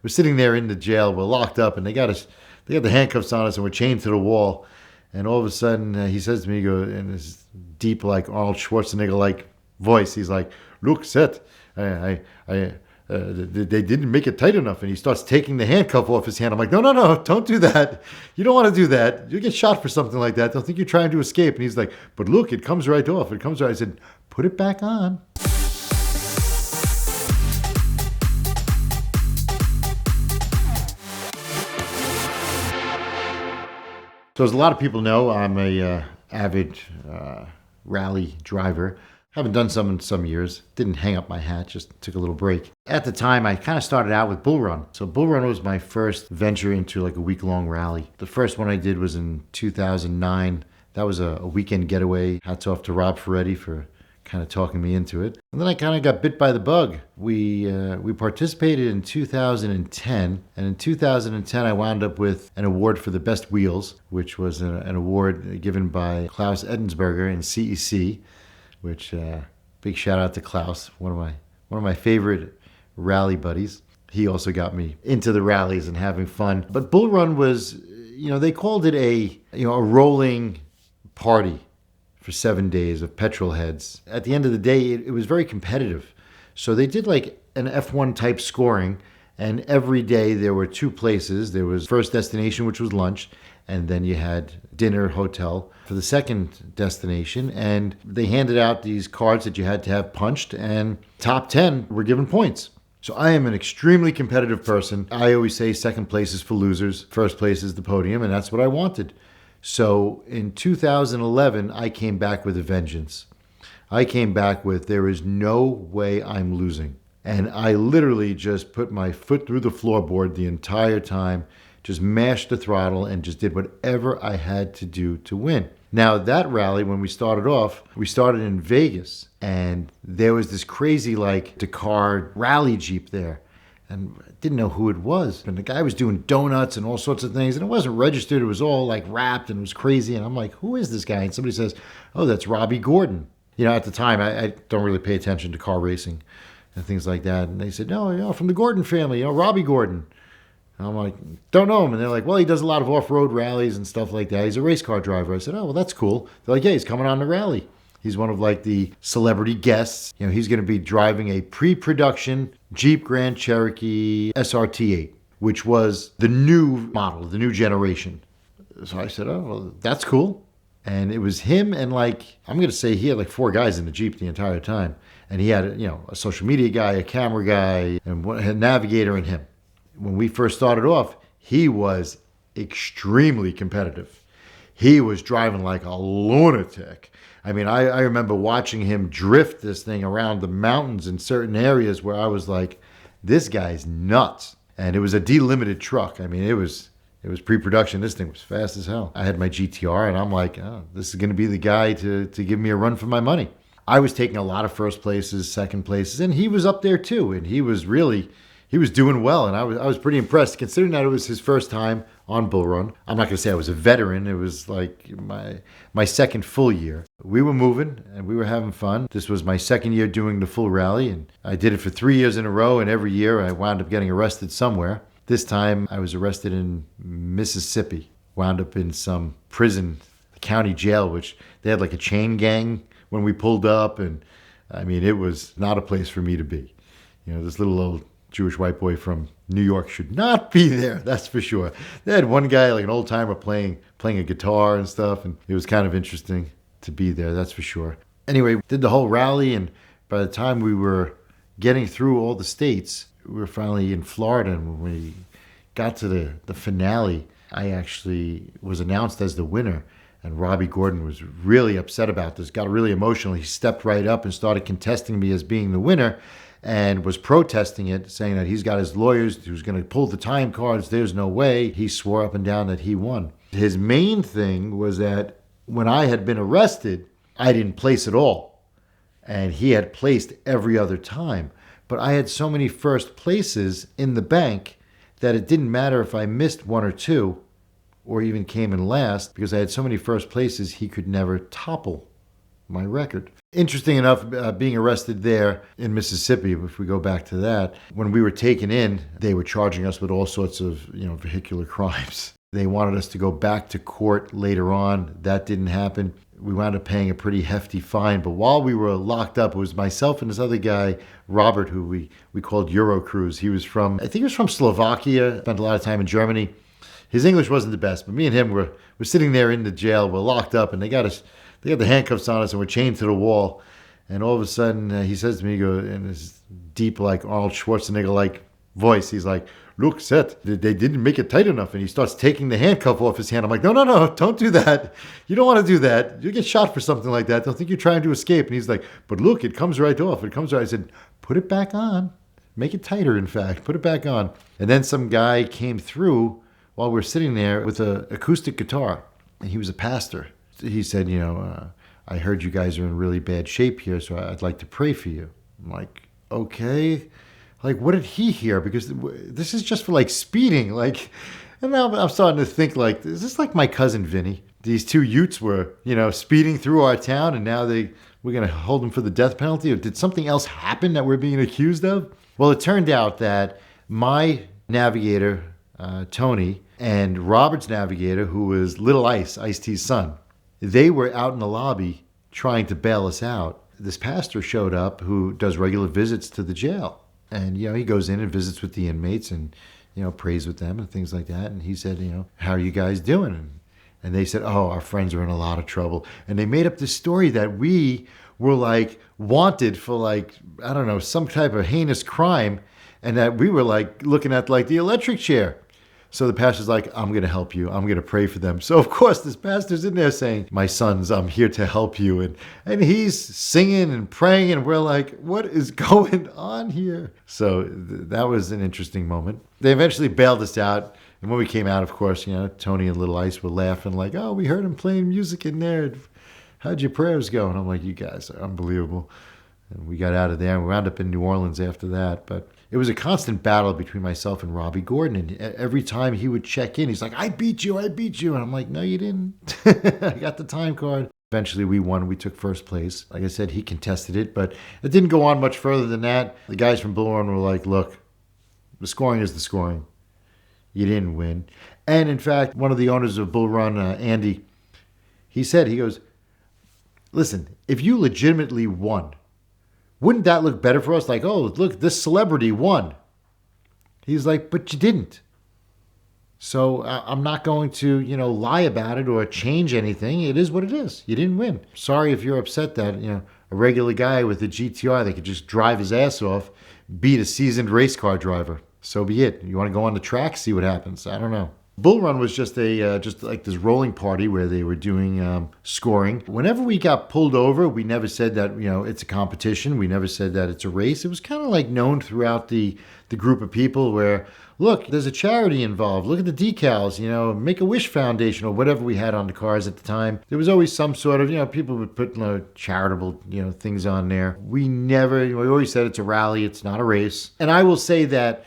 we're sitting there in the jail. We're locked up, and they got the handcuffs on us, and we're chained to the wall. And all of a sudden, he says to me, he goes in this deep, like Arnold Schwarzenegger-like voice. He's like, "Look, Seth, they didn't make it tight enough." And he starts taking the handcuff off his hand. I'm like, no, don't do that. You don't want to do that. You get shot for something like that. They'll think you're trying to escape. And he's like, "But look, it comes right off. It comes right." I said, "Put it back on." So as a lot of people know, I'm a avid rally driver. Haven't done some in some years. Didn't hang up my hat, just took a little break. At the time, I kind of started out with Bullrun. So Bullrun was my first venture into like a week-long rally. The first one I did was in 2009. That was a weekend getaway. Hats off to Rob Ferretti for kind of talking me into it. And then I kind of got bit by the bug. We participated in 2010, and in 2010 I wound up with an award for the best wheels, which was an award given by Klaus Edensberger in CEC, which big shout out to Klaus, one of my favorite rally buddies. He also got me into the rallies and having fun. But Bullrun was, they called it a rolling party for 7 days of petrol heads. At the end of the day, it was very competitive. So they did like an F1 type scoring, and every day there were two places. There was first destination, which was lunch, and then you had dinner, hotel for the second destination. And they handed out these cards that you had to have punched, and top 10 were given points. So I am an extremely competitive person. I always say second place is for losers, first place is the podium, and that's what I wanted. So in 2011, I came back with a vengeance. I came back with, there is no way I'm losing. And I literally just put my foot through the floorboard the entire time, just mashed the throttle and just did whatever I had to do to win. Now that rally, when we started off, we started in Vegas, and there was this crazy like Dakar rally Jeep there. And I didn't know who it was. And the guy was doing donuts and all sorts of things. And it wasn't registered. It was all like wrapped and it was crazy. And I'm like, who is this guy? And somebody says, "Oh, that's Robbie Gordon." At the time, I don't really pay attention to car racing and things like that. And they said, "No, from the Gordon family, Robbie Gordon." And I'm like, "Don't know him." And they're like, "Well, he does a lot of off-road rallies and stuff like that. He's a race car driver." I said, "Oh, well, that's cool." They're like, "Yeah, he's coming on the rally. He's one of like the celebrity guests. He's going to be driving a pre-production Jeep Grand Cherokee SRT8, which was the new model, the new generation." So I said, "Oh, well, that's cool." And it was him and I'm going to say he had like 4 guys in the Jeep the entire time. And he had, a social media guy, a camera guy, and a navigator and him. When we first started off, he was extremely competitive. He was driving like a lunatic. I mean, I remember watching him drift this thing around the mountains in certain areas where I was like, this guy's nuts. And it was a delimited truck. I mean, it was pre-production. This thing was fast as hell. I had my GTR, and I'm like, oh, this is going to be the guy to give me a run for my money. I was taking a lot of first places, second places, and he was up there too. And he was doing well, and I was pretty impressed, considering that it was his first time on Bullrun. I'm not going to say I was a veteran. It was like my second full year. We were moving, and we were having fun. This was my second year doing the full rally, and I did it for 3 years in a row, and every year I wound up getting arrested somewhere. This time I was arrested in Mississippi, wound up in some prison, county jail, which they had like a chain gang when we pulled up, and I mean, it was not a place for me to be. This little old Jewish white boy from New York should not be there, that's for sure. They had one guy, like an old timer, playing a guitar and stuff, and it was kind of interesting to be there, that's for sure. Anyway, we did the whole rally, and by the time we were getting through all the states, we were finally in Florida, and when we got to the finale, I actually was announced as the winner. And Robbie Gordon was really upset about this, got really emotional. He stepped right up and started contesting me as being the winner and was protesting it, saying that he's got his lawyers, he was going to pull the time cards, there's no way. He swore up and down that he won. His main thing was that when I had been arrested, I didn't place at all. And he had placed every other time. But I had so many first places in the bank that it didn't matter if I missed 1 or 2 or even came in last, because I had so many first places he could never topple my record. Interesting enough, being arrested there in Mississippi, if we go back to that, when we were taken in, they were charging us with all sorts of, vehicular crimes. They wanted us to go back to court later on. That didn't happen. We wound up paying a pretty hefty fine. But while we were locked up, it was myself and this other guy, Robert, who we called Eurocruise. I think he was from Slovakia, spent a lot of time in Germany. His English wasn't the best, but me and him were sitting there in the jail. We're locked up, and they got the handcuffs on us, and we're chained to the wall. And all of a sudden, he says to me, in his deep, like Arnold Schwarzenegger-like voice, he's like, "Look, Seth, they didn't make it tight enough." And he starts taking the handcuff off his hand. I'm like, no, don't do that. You don't want to do that. You get shot for something like that. They'll think you're trying to escape. And he's like, "But look, it comes right off. It comes right." I said, "Put it back on. Make it tighter, in fact. Put it back on." And then some guy came through while we were sitting there with an acoustic guitar. And he was a pastor. He said, "I heard you guys are in really bad shape here, so I'd like to pray for you." I'm like, "Okay." Like, what did he hear? Because this is just for, like, speeding. Like, and now I'm starting to think, like, is this like my cousin Vinny? These two Utes were, speeding through our town, and now we're going to hold them for the death penalty? Or did something else happen that we're being accused of? Well, it turned out that my navigator, Tony, and Robert's navigator, who was Little Ice-T's son, they were out in the lobby trying to bail us out. This pastor showed up who does regular visits to the jail. And, he goes in and visits with the inmates and, prays with them and things like that. And he said, "How are you guys doing?" And they said, "Oh, our friends are in a lot of trouble." And they made up this story that we were, like, wanted for, like, I don't know, some type of heinous crime. And that we were, like, looking at, like, the electric chair. So the pastor's like, "I'm going to help you. I'm going to pray for them." So, of course, this pastor's in there saying, "My sons, I'm here to help you." And he's singing and praying, and we're like, what is going on here? So that was an interesting moment. They eventually bailed us out. And when we came out, of course, Tony and Little Ice were laughing like, "Oh, we heard him playing music in there. How'd your prayers go?" And I'm like, "You guys are unbelievable." And we got out of there, and we wound up in New Orleans after that. But it was a constant battle between myself and Robbie Gordon. And every time he would check in, he's like, I beat you. And I'm like, "No, you didn't." I got the time card. Eventually, we won. We took first place. Like I said, he contested it, but it didn't go on much further than that. The guys from Bullrun were like, "Look, the scoring is the scoring. You didn't win." And in fact, one of the owners of Bullrun, Andy, he goes, "Listen, if you legitimately won, wouldn't that look better for us? Like, oh, look, this celebrity won." He's like, "But you didn't. So I'm not going to, lie about it or change anything. It is what it is. You didn't win. Sorry if you're upset that, a regular guy with a GTR that could just drive his ass off beat a seasoned race car driver. So be it. You want to go on the track, see what happens. I don't know." Bullrun was just like this rolling party where they were doing scoring. Whenever we got pulled over, we never said that, it's a competition. We never said that it's a race. It was kind of like known throughout the group of people where, look, there's a charity involved. Look at the decals, Make-A-Wish Foundation or whatever we had on the cars at the time. There was always some sort of, people would put charitable, things on there. We always said it's a rally. It's not a race. And I will say that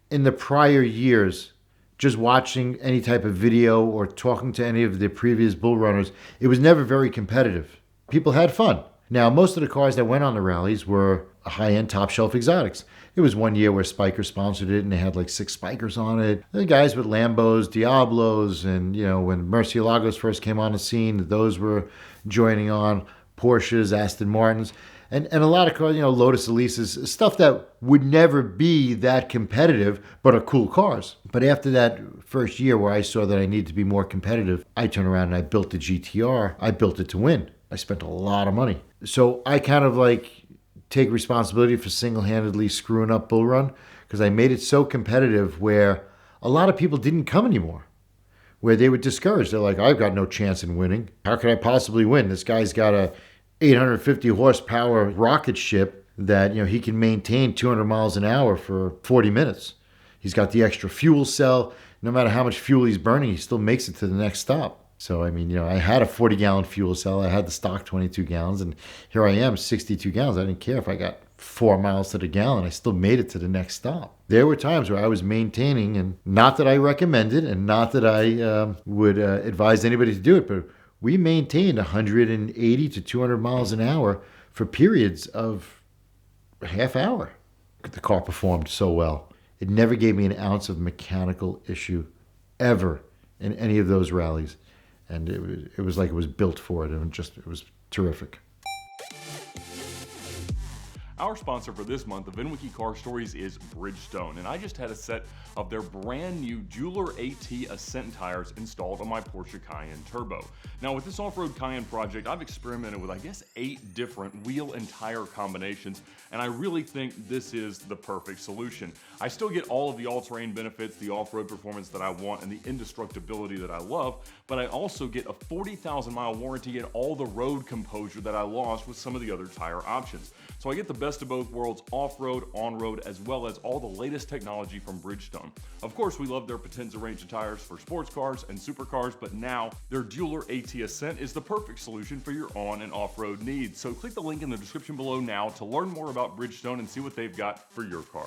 in the prior years, just watching any type of video or talking to any of the previous bull runners, it was never very competitive. People had fun. Now, most of the cars that went on the rallies were high-end top-shelf exotics. There was one year where Spiker sponsored it, and they had like 6 Spikers on it. The guys with Lambos, Diablos, and, when Murcielagos first came on the scene, those were joining on. Porsches, Aston Martins. And a lot of cars, Lotus Elises, stuff that would never be that competitive, but are cool cars. But after that first year where I saw that I needed to be more competitive, I turned around and I built the GTR. I built it to win. I spent a lot of money. So I kind of take responsibility for single-handedly screwing up Bullrun because I made it so competitive where a lot of people didn't come anymore, where they were discouraged. They're like, "I've got no chance in winning. How could I possibly win? This guy's got a 850 horsepower rocket ship that, he can maintain 200 miles an hour for 40 minutes. He's got the extra fuel cell. No matter how much fuel he's burning, he still makes it to the next stop." So, I had a 40-gallon fuel cell. I had the stock 22 gallons, and here I am, 62 gallons. I didn't care if I got 4 miles to the gallon. I still made it to the next stop. There were times where I was maintaining, and not that I recommend it, and not that I would advise anybody to do it, but we maintained 180 to 200 miles an hour for periods of a half hour. The car performed so well. It never gave me an ounce of mechanical issue ever in any of those rallies. And it was like it was built for it. And it was terrific. Our sponsor for this month of VINwiki Car Stories is Bridgestone, and I just had a set of their brand new Jeweler AT Ascent tires installed on my Porsche Cayenne Turbo. Now with this off-road Cayenne project, I've experimented with I guess 8 different wheel and tire combinations, and I really think this is the perfect solution. I still get all of the all-terrain benefits, the off-road performance that I want, and the indestructibility that I love, but I also get a 40,000 mile warranty and all the road composure that I lost with some of the other tire options. So I get the best of both worlds, off-road, on-road, as well as all the latest technology from Bridgestone. Of course, we love their Potenza range of tires for sports cars and supercars, but now their Jeweler AT Ascent is the perfect solution for your on and off-road needs. So click the link in the description below now to learn more about Bridgestone and see what they've got for your car.